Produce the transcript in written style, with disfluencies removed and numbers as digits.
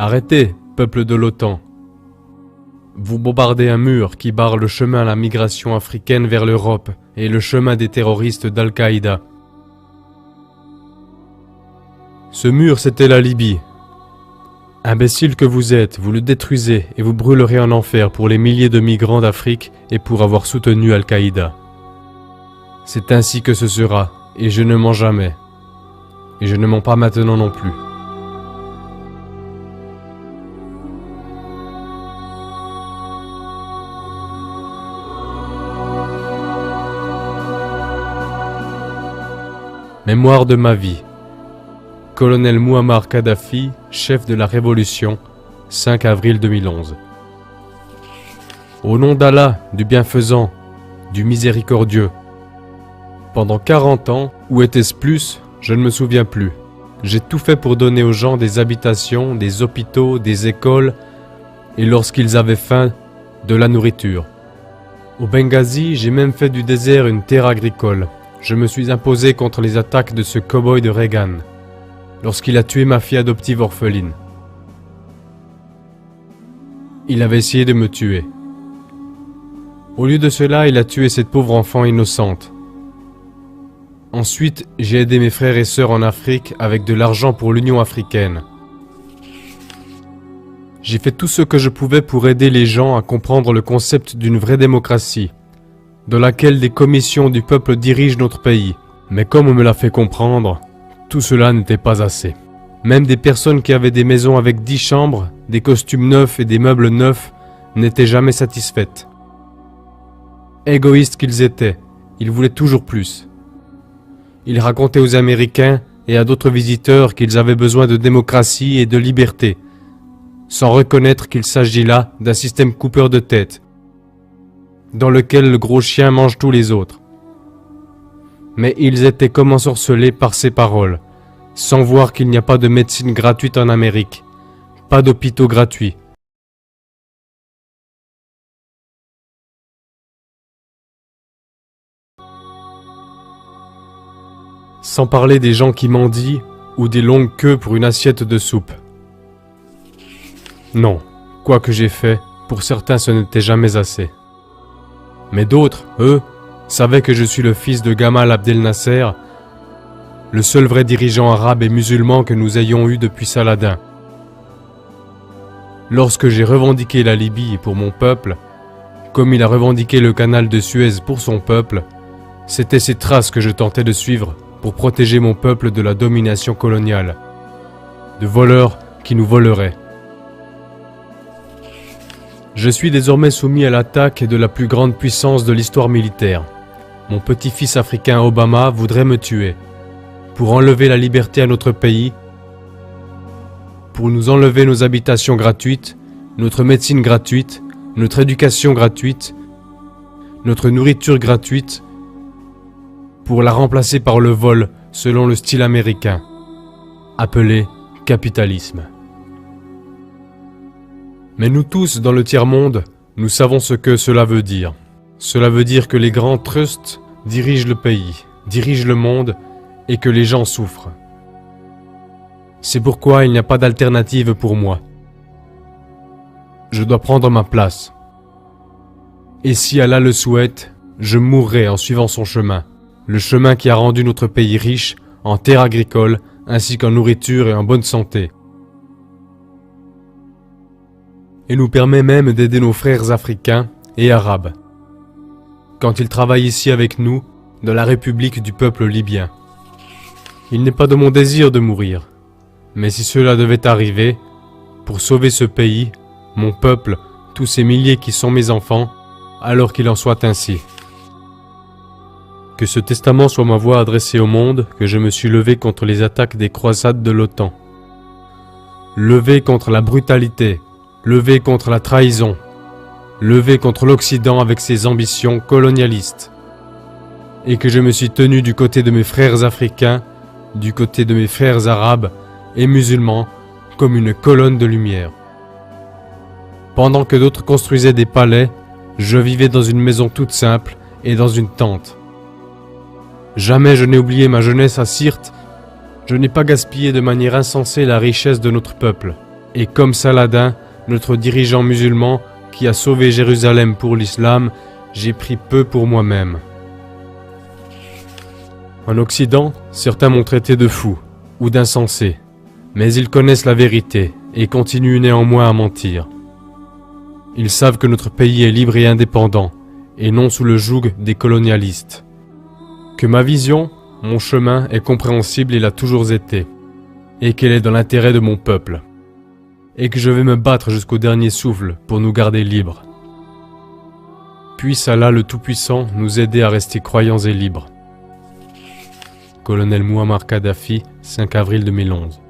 Arrêtez, peuple de l'OTAN. Vous bombardez un mur qui barre le chemin à la migration africaine vers l'Europe et le chemin des terroristes d'Al-Qaïda. Ce mur, c'était la Libye. Imbécile que vous êtes, vous le détruisez et vous brûlerez en enfer pour les milliers de migrants d'Afrique et pour avoir soutenu Al-Qaïda. C'est ainsi que ce sera, et je ne mens jamais. Et je ne mens pas maintenant non plus. Mémoire de ma vie. Colonel Mouammar Kadhafi, chef de la Révolution, 5 avril 2011. Au nom d'Allah, du bienfaisant, du miséricordieux. Pendant 40 ans, ou était-ce plus, je ne me souviens plus. J'ai tout fait pour donner aux gens des habitations, des hôpitaux, des écoles, et lorsqu'ils avaient faim, de la nourriture. Au Benghazi, j'ai même fait du désert une terre agricole. Je me suis imposé contre les attaques de ce cow-boy de Reagan, lorsqu'il a tué ma fille adoptive orpheline. Il avait essayé de me tuer. Au lieu de cela, il a tué cette pauvre enfant innocente. Ensuite, j'ai aidé mes frères et sœurs en Afrique avec de l'argent pour l'Union africaine. J'ai fait tout ce que je pouvais pour aider les gens à comprendre le concept d'une vraie démocratie, dans laquelle des commissions du peuple dirigent notre pays. Mais comme on me l'a fait comprendre, tout cela n'était pas assez. Même des personnes qui avaient des maisons avec 10 chambres, des costumes neufs et des meubles neufs n'étaient jamais satisfaites. Égoïstes qu'ils étaient, ils voulaient toujours plus. Ils racontaient aux Américains et à d'autres visiteurs qu'ils avaient besoin de démocratie et de liberté, sans reconnaître qu'il s'agit là d'un système coupeur de tête, dans lequel le gros chien mange tous les autres. Mais ils étaient comme ensorcelés par ces paroles, sans voir qu'il n'y a pas de médecine gratuite en Amérique, pas d'hôpitaux gratuits. Sans parler des gens qui mendient ou des longues queues pour une assiette de soupe. Non, quoi que j'ai fait, pour certains ce n'était jamais assez. Mais d'autres, eux, savaient que je suis le fils de Gamal Abdel Nasser, le seul vrai dirigeant arabe et musulman que nous ayons eu depuis Saladin. Lorsque j'ai revendiqué la Libye pour mon peuple, comme il a revendiqué le canal de Suez pour son peuple, c'était ces traces que je tentais de suivre pour protéger mon peuple de la domination coloniale, de voleurs qui nous voleraient. Je suis désormais soumis à l'attaque de la plus grande puissance de l'histoire militaire. Mon petit-fils africain Obama voudrait me tuer, pour enlever la liberté à notre pays, pour nous enlever nos habitations gratuites, notre médecine gratuite, notre éducation gratuite, notre nourriture gratuite, pour la remplacer par le vol selon le style américain, appelé capitalisme. Mais nous tous dans le tiers-monde, nous savons ce que cela veut dire. Cela veut dire que les grands trusts dirigent le pays, dirigent le monde et que les gens souffrent. C'est pourquoi il n'y a pas d'alternative pour moi. Je dois prendre ma place. Et si Allah le souhaite, je mourrai en suivant son chemin. Le chemin qui a rendu notre pays riche en terres agricoles ainsi qu'en nourriture et en bonne santé. Et nous permet même d'aider nos frères africains et arabes, quand ils travaillent ici avec nous, dans la République du peuple libyen. Il n'est pas de mon désir de mourir, mais si cela devait arriver, pour sauver ce pays, mon peuple, tous ces milliers qui sont mes enfants, alors qu'il en soit ainsi. Que ce testament soit ma voix adressée au monde, que je me suis levé contre les attaques des croisades de l'OTAN. Levé contre la brutalité, levé contre la trahison, levé contre l'Occident avec ses ambitions colonialistes. Et que je me suis tenu du côté de mes frères africains, du côté de mes frères arabes et musulmans, comme une colonne de lumière. Pendant que d'autres construisaient des palais, je vivais dans une maison toute simple et dans une tente. Jamais je n'ai oublié ma jeunesse à Sirte, je n'ai pas gaspillé de manière insensée la richesse de notre peuple. Et comme Saladin, notre dirigeant musulman qui a sauvé Jérusalem pour l'islam, j'ai pris peu pour moi-même. En Occident, certains m'ont traité de fou ou d'insensé, mais ils connaissent la vérité et continuent néanmoins à mentir. Ils savent que notre pays est libre et indépendant, et non sous le joug des colonialistes. Que ma vision, mon chemin est compréhensible et l'a toujours été, et qu'elle est dans l'intérêt de mon peuple, et que je vais me battre jusqu'au dernier souffle pour nous garder libres. Puisse Allah le Tout-Puissant nous aider à rester croyants et libres. Colonel Mouammar Kadhafi, 5 avril 2011.